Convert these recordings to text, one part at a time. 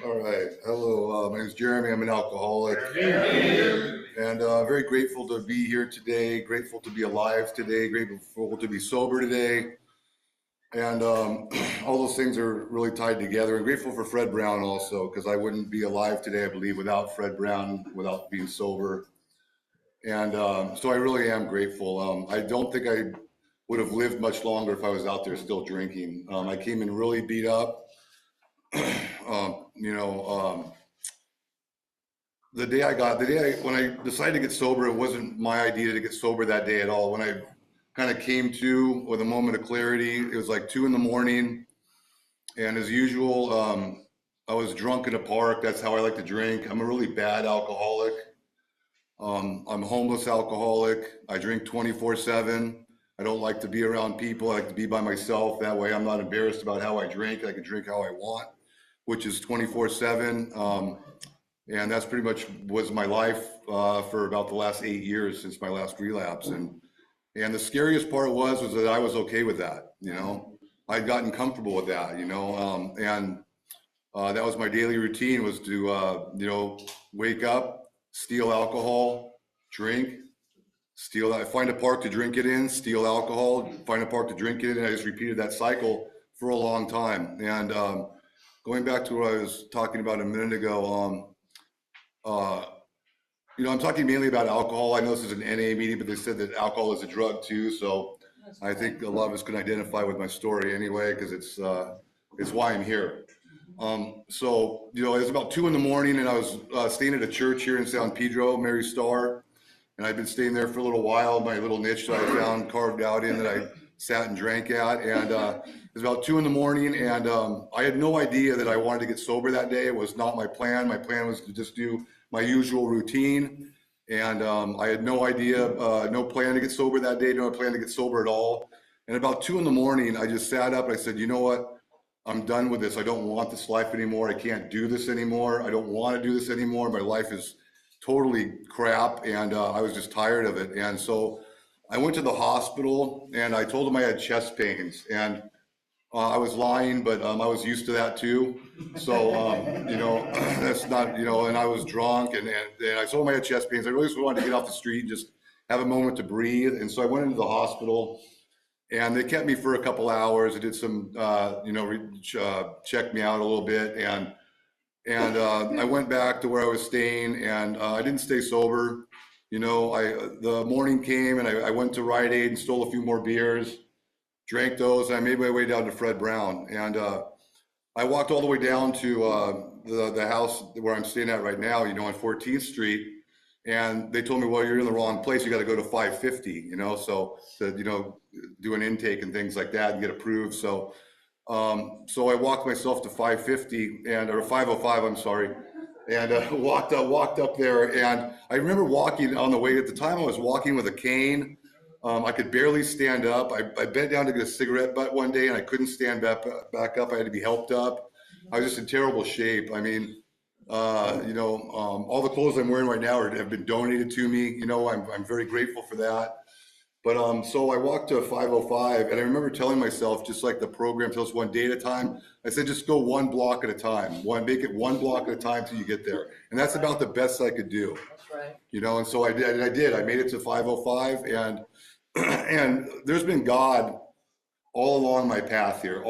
All right. Hello. My name is Jeremy. I'm an alcoholic. And very grateful to be here today. Grateful to be alive today. Grateful to be sober today. And all those things are really tied together. And grateful for Fred Brown also, because I wouldn't be alive today, I believe, without Fred Brown, without being sober. And so I really am grateful. I don't think I would have lived much longer if I was out there still drinking. I came in really beat up. When I decided to get sober, it wasn't my idea to get sober that day at all. When I kind of came to with a moment of clarity, it was like 2 a.m. And as usual, I was drunk in a park. That's how I like to drink. I'm a really bad alcoholic. I'm a homeless alcoholic. I drink 24/7. I don't like to be around people. I like to be by myself. That way I'm not embarrassed about how I drink. I can drink how I want, which is 24/7. And that's pretty much was my life for about the last 8 years since my last relapse. And the scariest part was that I was okay with that. I'd gotten comfortable with that. That was my daily routine, was to wake up, steal alcohol, drink, find a park to drink it in, steal alcohol, find a park to drink it in. And I just repeated that cycle for a long time. And going back to what I was talking about a minute ago, I'm talking mainly about alcohol. I know this is an NA meeting, but they said that alcohol is a drug too. So I think a lot of us can identify with my story anyway, because it's why I'm here. It was about 2 a.m. and I was staying at a church here in San Pedro, Mary Star. And I've been staying there for a little while, my little niche that I found carved out in that I sat and drank at. And it was about 2 a.m. and I had no idea that I wanted to get sober that day. It was not my plan. My plan was to just do my usual routine. And I had no idea, no plan to get sober that day, no plan to get sober at all. And about 2 a.m, I just sat up and I said, you know what? I'm done with this. I don't want this life anymore. I can't do this anymore. I don't want to do this anymore. My life is totally crap. And I was just tired of it. And so I went to the hospital and I told them I had chest pains. And I was lying, but I was used to that too. So, that's not, and I was drunk and I told them I had chest pains. I really just wanted to get off the street and just have a moment to breathe. And so I went into the hospital and they kept me for a couple hours. They did some, checked me out a little bit. And I went back to where I was staying and I didn't stay sober. The morning came and I went to Rite Aid and stole a few more beers. Drank those, and I made my way down to Fred Brown. And I walked all the way down to the house where I'm staying at right now, on 14th Street. And they told me, well, you're in the wrong place. You got to go to 550, so to, do an intake and things like that and get approved. So I walked myself to 550 or 505, I'm sorry. And walked up there. And I remember walking on the way. At the time I was walking with a cane. I could barely stand up. I bent down to get a cigarette butt one day and I couldn't stand back up. I had to be helped up. I was just in terrible shape. I mean, all the clothes I'm wearing right now have been donated to me. I'm very grateful for that. But so I walked to 505 and I remember telling myself, just like the program tells us, one day at a time, I said, just go one block at a time, make it one block at a time till you get there. And that's about the best I could do. That's right. And so I did. I made it to 505 and there's been God all along my path here,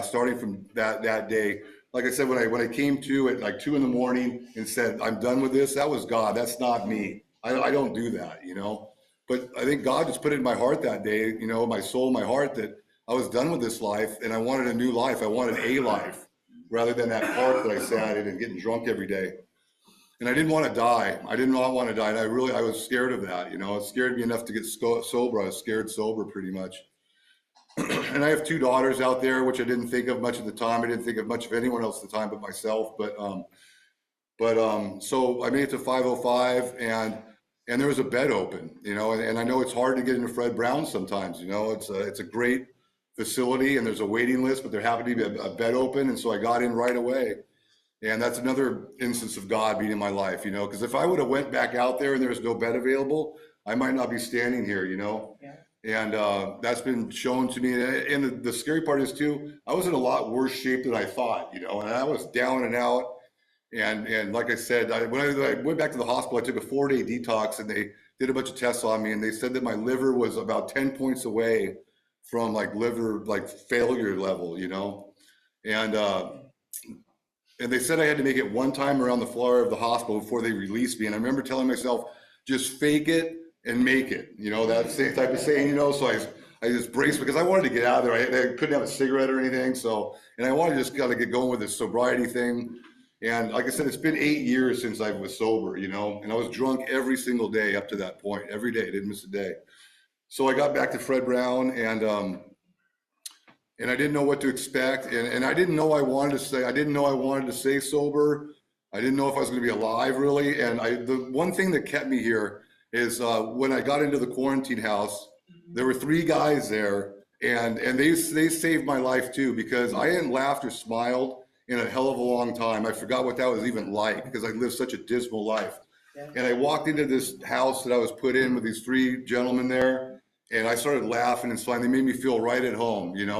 starting from that day. Like I said, when I came to at like 2 a.m. and said, I'm done with this, that was God. That's not me. I don't do that, But I think God just put it in my heart that day, my soul, my heart, that I was done with this life and I wanted a new life. I wanted a life rather than that park that I sat in and getting drunk every day. And I didn't want to die. I did not want to die. And I was scared of that. It scared me enough to get sober. I was scared sober pretty much. And I have 2 daughters out there, which I didn't think of much at the time. I didn't think of much of anyone else at the time but myself. So I made it to 505 and there was a bed open, and I know it's hard to get into Fred Brown sometimes, it's a great facility and there's a waiting list, but there happened to be a bed open. And so I got in right away. And that's another instance of God being in my life, because if I would have went back out there and there was no bed available, I might not be standing here, Yeah. And that's been shown to me. And the scary part is too, I was in a lot worse shape than I thought, and I was down and out. And like I said, when I went back to the hospital, I took a 4-day detox, and they did a bunch of tests on me, and they said that my liver was about 10 points away from like liver like failure level, and they said I had to make it one time around the floor of the hospital before they released me. And I remember telling myself, just fake it and make it, that same type of saying, So I just braced because I wanted to get out of there. I couldn't have a cigarette or anything. So, and I wanted to just kind of get going with this sobriety thing. And like I said, it's been 8 years since I was sober, and I was drunk every single day up to that point, every day, didn't miss a day. So I got back to Fred Brown, and I didn't know what to expect, and I didn't know I wanted to stay sober. I didn't know if I was going to be alive really. And the one thing that kept me here is when I got into the quarantine house, there were 3 guys there, and they saved my life too, because I hadn't laughed or smiled in a hell of a long time. I forgot what that was even like, because I lived such a dismal life. And I walked into this house that I was put in with these 3 gentlemen there, and I started laughing and smiling. They made me feel right at home, And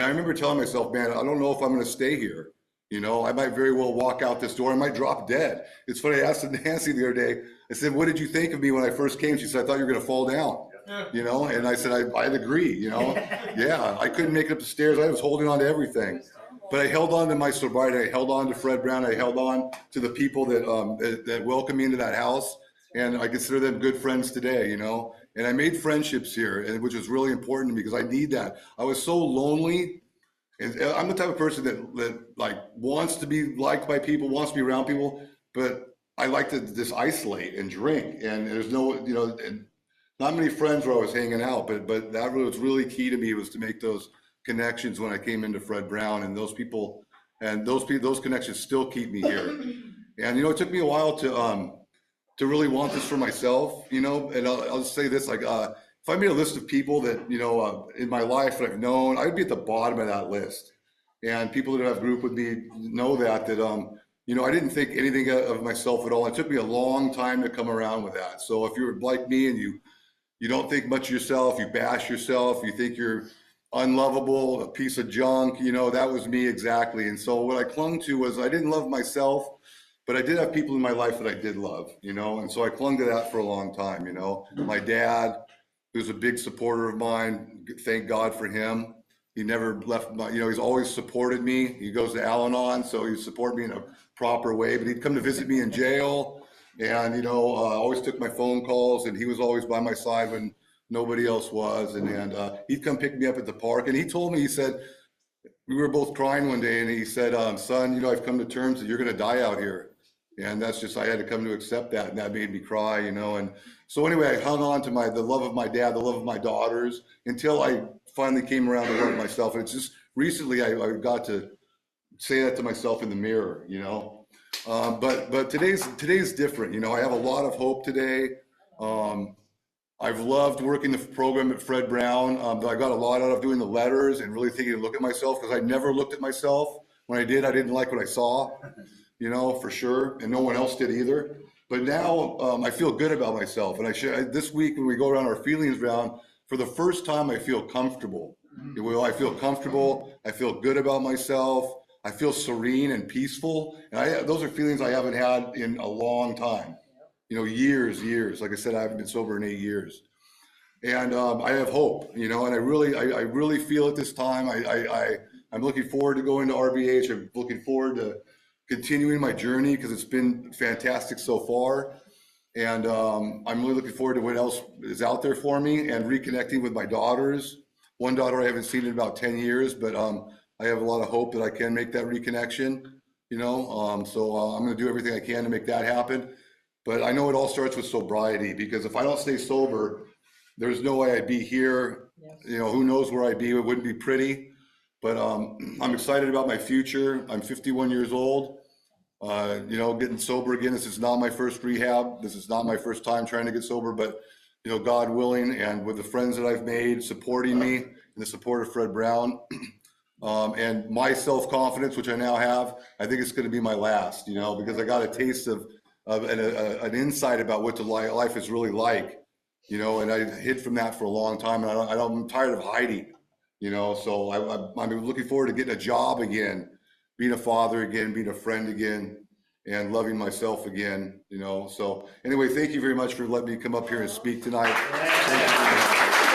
I remember telling myself, man, I don't know if I'm going to stay here. I might very well walk out this door. I might drop dead. It's funny. I asked Nancy the other day, I said, what did you think of me when I first came? She said, I thought you were going to fall down, And I said, I'd agree, Yeah, I couldn't make it up the stairs. I was holding on to everything. But I held on to my sobriety. I held on to Fred Brown. I held on to the people that welcomed me into that house. And I consider them good friends today, And I made friendships here, and which was really important to me because I need that. I was so lonely, and I'm the type of person that like wants to be liked by people, wants to be around people, but I like to just isolate and drink. And there's no, and not many friends where I was hanging out, but that was really key to me, was to make those connections when I came into Fred Brown, and those connections still keep me here. And it took me a while to really want this for myself, and I'll just say this, like, if I made a list of people that, in my life that I've known, I'd be at the bottom of that list. And people that have group with me know that I didn't think anything of myself at all. It took me a long time to come around with that. So if you're like me and you don't think much of yourself, you bash yourself, you think you're unlovable, a piece of junk, that was me exactly. And so what I clung to was, I didn't love myself, but I did have people in my life that I did love, and so I clung to that for a long time. My dad, who's a big supporter of mine, thank God for him. He never left he's always supported me. He goes to Al-Anon, so he supported me in a proper way, but he'd come to visit me in jail, and, always took my phone calls, and he was always by my side when nobody else was. And he'd come pick me up at the park, and he told me, he said, we were both crying one day, and he said, son, I've come to terms that you're going to die out here. And that's just, I had to come to accept that, and that made me cry, and so anyway, I hung on to the love of my dad, the love of my daughters, until I finally came around to love myself. And it's just recently I got to say that to myself in the mirror, but today's different. I have a lot of hope today. I've loved working the program at Fred Brown. I got a lot out of doing the letters and really taking a look at myself, because I never looked at myself. When I did, I didn't like what I saw, for sure, and no one else did either. But now I feel good about myself, and this week when we go around our feelings round, for the first time I feel comfortable. I feel comfortable. I feel good about myself. I feel serene and peaceful, and those are feelings I haven't had in a long time. Years. Like I said, I haven't been sober in 8 years, and I have hope. And I really feel it this time. I'm looking forward to going to RBH. I'm looking forward to continuing my journey, because it's been fantastic so far. And I'm really looking forward to what else is out there for me, and reconnecting with my daughters. One daughter I haven't seen in about 10 years, but I have a lot of hope that I can make that reconnection, so I'm going to do everything I can to make that happen. But I know it all starts with sobriety, because if I don't stay sober, there's no way I'd be here. Who knows where I'd be. It wouldn't be pretty. But I'm excited about my future. I'm 51 years old. Getting sober again. This is not my first rehab. This is not my first time trying to get sober, but God willing, and with the friends that I've made supporting me, and the support of Fred Brown, and my self-confidence, which I now have, I think it's going to be my last, because I got a taste of an insight about what life is really like you know, and I hid from that for a long time, and I'm tired of hiding, you know. So I'm looking forward to getting a job again, being a father again, being a friend again, and loving myself again, you know. So anyway, thank you very much for letting me come up here and speak tonight. Thank you.